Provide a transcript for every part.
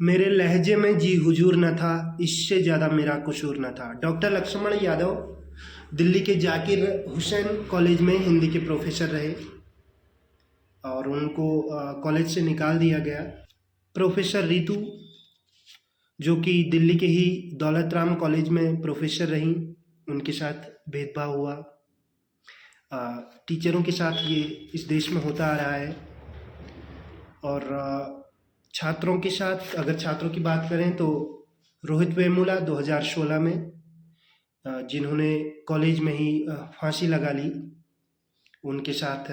मेरे लहजे में जी हुजूर न था, इससे ज़्यादा मेरा कसूर न था। डॉक्टर लक्ष्मण यादव दिल्ली के जाकिर हुसैन कॉलेज में हिंदी के प्रोफेसर रहे और उनको कॉलेज से निकाल दिया गया। प्रोफेसर रितु जो कि दिल्ली के ही दौलत राम कॉलेज में प्रोफेसर रहीं, उनके साथ भेदभाव हुआ। टीचरों के साथ ये इस देश में होता आ रहा है। और छात्रों के साथ अगर छात्रों की बात करें तो रोहित वेमुला 2016 में जिन्होंने कॉलेज में ही फांसी लगा ली, उनके साथ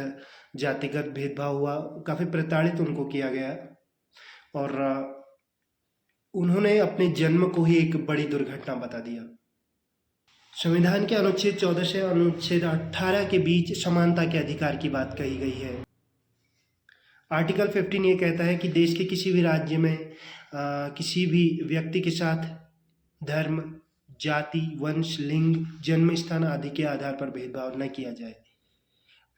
जातिगत भेदभाव हुआ, काफ़ी प्रताड़ित उनको किया गया और उन्होंने अपने जन्म को ही एक बड़ी दुर्घटना बता दिया। संविधान के अनुच्छेद 14 से अनुच्छेद 18 के बीच समानता के अधिकार की बात कही गई है। आर्टिकल 15 ये कहता है कि देश के किसी भी राज्य में किसी भी व्यक्ति के साथ धर्म, जाति, वंश, लिंग, जन्म स्थान आदि के आधार पर भेदभाव न किया जाए।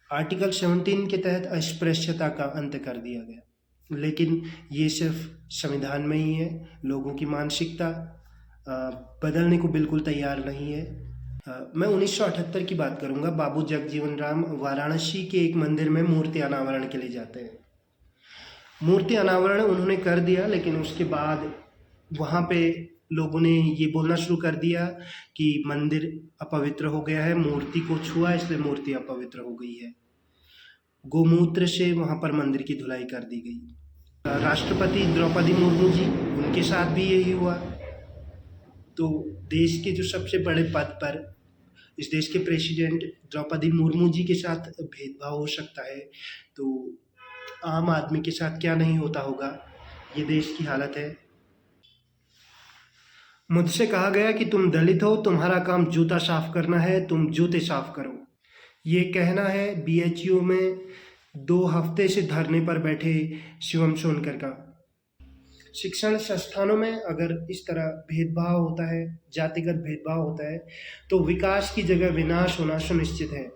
आर्टिकल 17 के तहत अस्पृश्यता का अंत कर दिया गया, लेकिन ये सिर्फ संविधान में ही है। लोगों की मानसिकता बदलने को बिल्कुल तैयार नहीं है। मैं 1978 की बात करूंगा। बाबू जगजीवन राम वाराणसी के एक मंदिर में मूर्ति अनावरण के लिए जाते हैं। मूर्ति अनावरण उन्होंने कर दिया, लेकिन उसके बाद वहाँ पे लोगों ने ये बोलना शुरू कर दिया कि मंदिर अपवित्र हो गया है, मूर्ति को छुआ इसलिए मूर्ति अपवित्र हो गई है। गोमूत्र से वहाँ पर मंदिर की धुलाई कर दी गई। राष्ट्रपति द्रौपदी मुर्मू जी, उनके साथ भी यही हुआ। तो देश के जो सबसे बड़े पद पर इस देश के प्रेसिडेंट द्रौपदी मुर्मू जी के साथ भेदभाव हो सकता है, तो आम आदमी के साथ क्या नहीं होता होगा। ये देश की हालत है। मुझसे कहा गया कि तुम दलित हो, तुम्हारा काम जूता साफ करना है, तुम जूते साफ करो। ये कहना है BHU में 2 हफ्ते से धरने पर बैठे शिवम सोनकर का। शिक्षण संस्थानों में अगर इस तरह भेदभाव होता है, जातिगत भेदभाव होता है, तो विकास की जगह विनाश होना सुनिश्चित है।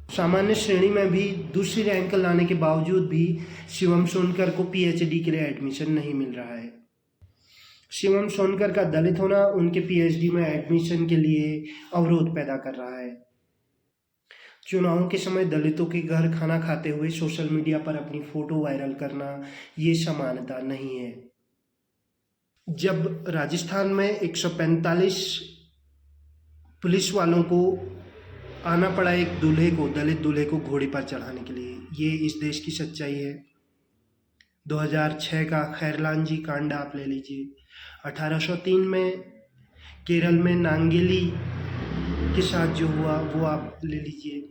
सामान्य श्रेणी में भी दूसरी रैंक लाने के बावजूद भी शिवम सोनकर को PhD के लिए एडमिशन नहीं मिल रहा है। शिवम सोनकर का दलित होना उनके PhD में एडमिशन के लिए अवरोध पैदा कर रहा है। चुनावों के समय दलितों के घर खाना खाते हुए सोशल मीडिया पर अपनी फोटो वायरल करना, ये समानता नहीं है। जब राजस्थान में 145 पुलिस वालों को आना पड़ा एक दूल्हे को, दलित दूल्हे को घोड़े पर चढ़ाने के लिए, ये इस देश की सच्चाई है। 2006 का खैरलांजी कांड आप ले लीजिए। 1803 में केरल में नांगेली के साथ जो हुआ वो आप ले लीजिए।